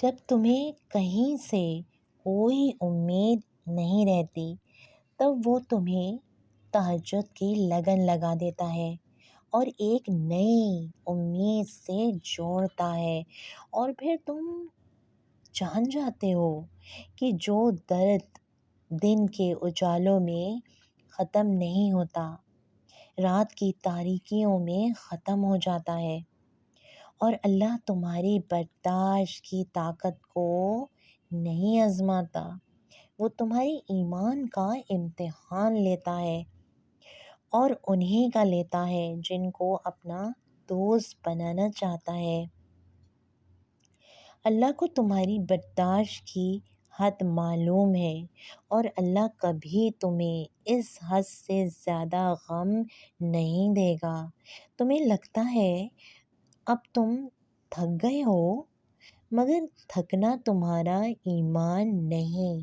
جب تمہیں کہیں سے کوئی امید نہیں رہتی تب وہ تمہیں تہجد کی لگن لگا دیتا ہے اور ایک نئی امید سے جوڑتا ہے، اور پھر تم جان جاتے ہو کہ جو درد دن کے اجالوں میں ختم نہیں ہوتا، رات کی تاریکیوں میں ختم ہو جاتا ہے، اور اللہ تمہاری برداشت کی طاقت کو نہیں آزماتا، وہ تمہاری ایمان کا امتحان لیتا ہے، اور انہیں کا لیتا ہے جن کو اپنا دوست بنانا چاہتا ہے۔ اللہ کو تمہاری برداشت کی حد معلوم ہے، اور اللہ کبھی تمہیں اس حد سے زیادہ غم نہیں دے گا۔ تمہیں لگتا ہے اب تم تھک گئے ہو، مگر تھکنا تمہارا ایمان نہیں۔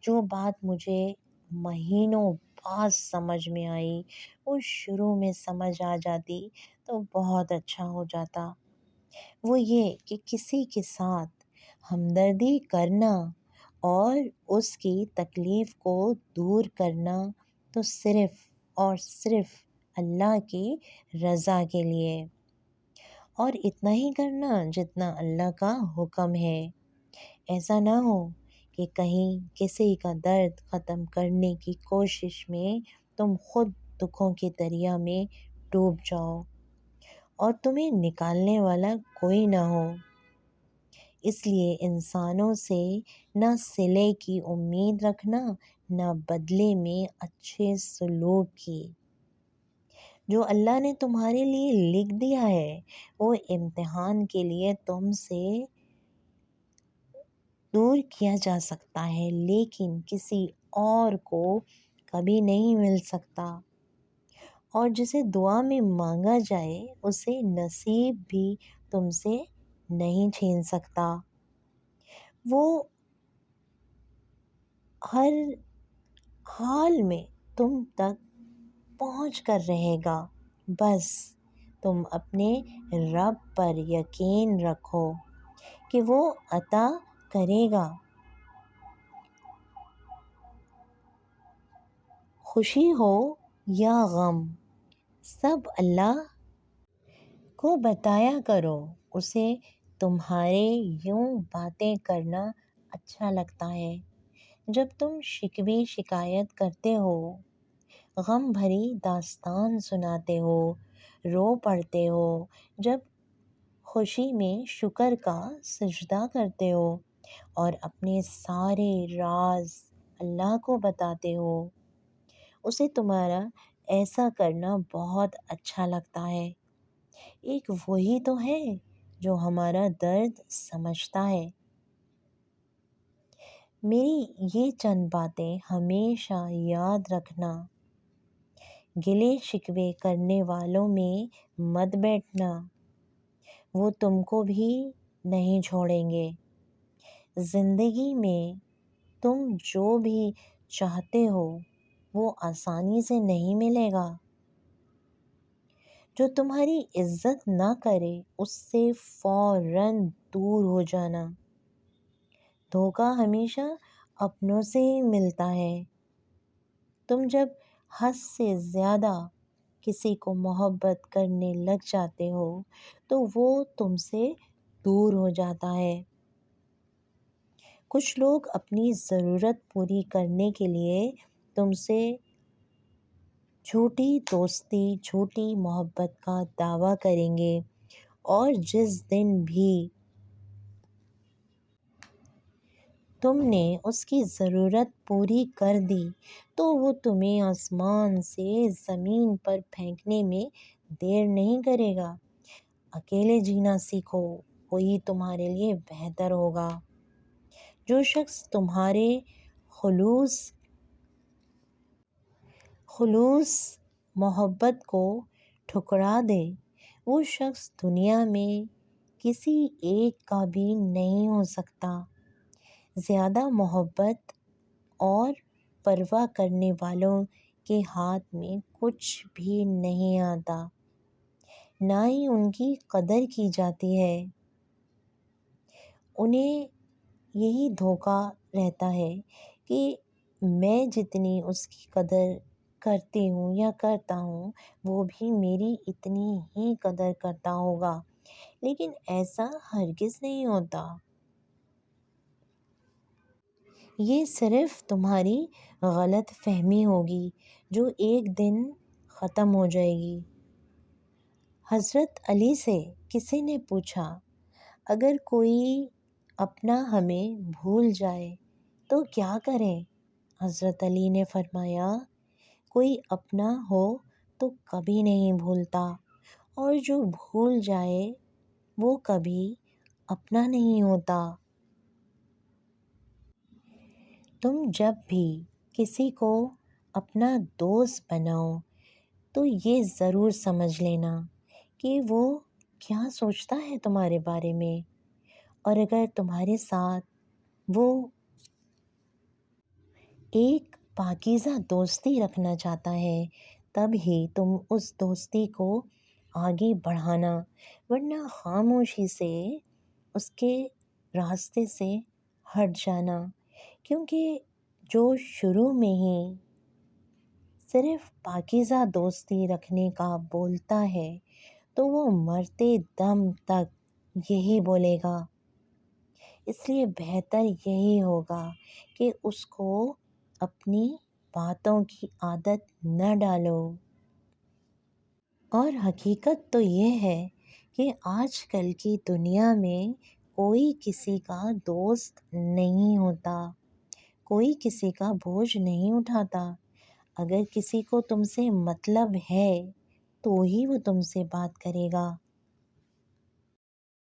جو بات مجھے مہینوں بعد سمجھ میں آئی وہ شروع میں سمجھ آ جاتی تو بہت اچھا ہو جاتا۔ وہ یہ کہ کسی کے ساتھ ہمدردی کرنا اور اس کی تکلیف کو دور کرنا تو صرف اور صرف اللہ کی رضا کے لیے، اور اتنا ہی کرنا جتنا اللہ کا حکم ہے۔ ایسا نہ ہو کہ کہیں کسی کا درد ختم کرنے کی کوشش میں تم خود دکھوں کے دریا میں ڈوب جاؤ اور تمہیں نکالنے والا کوئی نہ ہو۔ اس لیے انسانوں سے نہ صلے کی امید رکھنا، نہ بدلے میں اچھے سلوک کی۔ جو اللہ نے تمہارے لیے لکھ دیا ہے وہ امتحان کے لیے تم سے دور کیا جا سکتا ہے، لیکن کسی اور کو کبھی نہیں مل سکتا، اور جسے دعا میں مانگا جائے اسے نصیب بھی تم سے نہیں چھین سکتا۔ وہ ہر حال میں تم تک پہنچ کر رہے گا، بس تم اپنے رب پر یقین رکھو کہ وہ عطا کرے گا۔ خوشی ہو یا غم سب اللہ کو بتایا کرو، اسے تمہارے یوں باتیں کرنا اچھا لگتا ہے۔ جب تم شکوے شکایت کرتے ہو، غم بھری داستان سناتے ہو، رو پڑتے ہو، جب خوشی میں شکر کا سجدہ کرتے ہو اور اپنے سارے راز اللہ کو بتاتے ہو، اسے تمہارا ایسا کرنا بہت اچھا لگتا ہے۔ ایک وہی تو ہے جو ہمارا درد سمجھتا ہے۔ میری یہ چند باتیں ہمیشہ یاد رکھنا، گلے شکوے کرنے والوں میں مت بیٹھنا، وہ تم کو بھی نہیں چھوڑیں گے۔ زندگی میں تم جو بھی چاہتے ہو وہ آسانی سے نہیں ملے گا۔ جو تمہاری عزت نہ کرے اس سے فوراً دور ہو جانا۔ دھوکہ ہمیشہ اپنوں سے ہی ملتا ہے۔ تم جب حد سے زیادہ کسی کو محبت کرنے لگ جاتے ہو تو وہ تم سے دور ہو جاتا ہے۔ کچھ لوگ اپنی ضرورت پوری کرنے کے لیے تم سے جھوٹی دوستی، جھوٹی محبت کا دعویٰ کریں گے، اور جس دن بھی تم نے اس کی ضرورت پوری کر دی تو وہ تمہیں آسمان سے زمین پر پھینکنے میں دیر نہیں کرے گا۔ اکیلے جینا سیکھو، وہی تمہارے لیے بہتر ہوگا۔ جو شخص تمہارے خلوص محبت کو ٹھکرا دے وہ شخص دنیا میں کسی ایک کا بھی نہیں ہو سکتا۔ زیادہ محبت اور پرواہ کرنے والوں کے ہاتھ میں کچھ بھی نہیں آتا، نہ ہی ان کی قدر کی جاتی ہے۔ انہیں یہی دھوکہ رہتا ہے کہ میں جتنی اس کی قدر کرتی ہوں یا کرتا ہوں وہ بھی میری اتنی ہی قدر کرتا ہوگا، لیکن ایسا ہرگز نہیں ہوتا۔ یہ صرف تمہاری غلط فہمی ہوگی جو ایک دن ختم ہو جائے گی۔ حضرت علی سے کسی نے پوچھا، اگر کوئی اپنا ہمیں بھول جائے تو کیا کریں؟ حضرت علی نے فرمایا، کوئی اپنا ہو تو کبھی نہیں بھولتا، اور جو بھول جائے وہ کبھی اپنا نہیں ہوتا۔ تم جب بھی کسی کو اپنا دوست بناؤ تو یہ ضرور سمجھ لینا کہ وہ کیا سوچتا ہے تمہارے بارے میں، اور اگر تمہارے ساتھ وہ ایک پاکیزہ دوستی رکھنا چاہتا ہے تب ہی تم اس دوستی کو آگے بڑھانا، ورنہ خاموشی سے اس کے راستے سے ہٹ جانا، کیونکہ جو شروع میں ہی صرف پاکیزہ دوستی رکھنے کا بولتا ہے تو وہ مرتے دم تک یہی بولے گا۔ اس لیے بہتر یہی ہوگا کہ اس کو اپنی باتوں کی عادت نہ ڈالو۔ اور حقیقت تو یہ ہے کہ آج کل کی دنیا میں کوئی کسی کا دوست نہیں ہوتا، کوئی کسی کا بوجھ نہیں اٹھاتا۔ اگر کسی کو تم سے مطلب ہے تو ہی وہ تم سے بات کرے گا،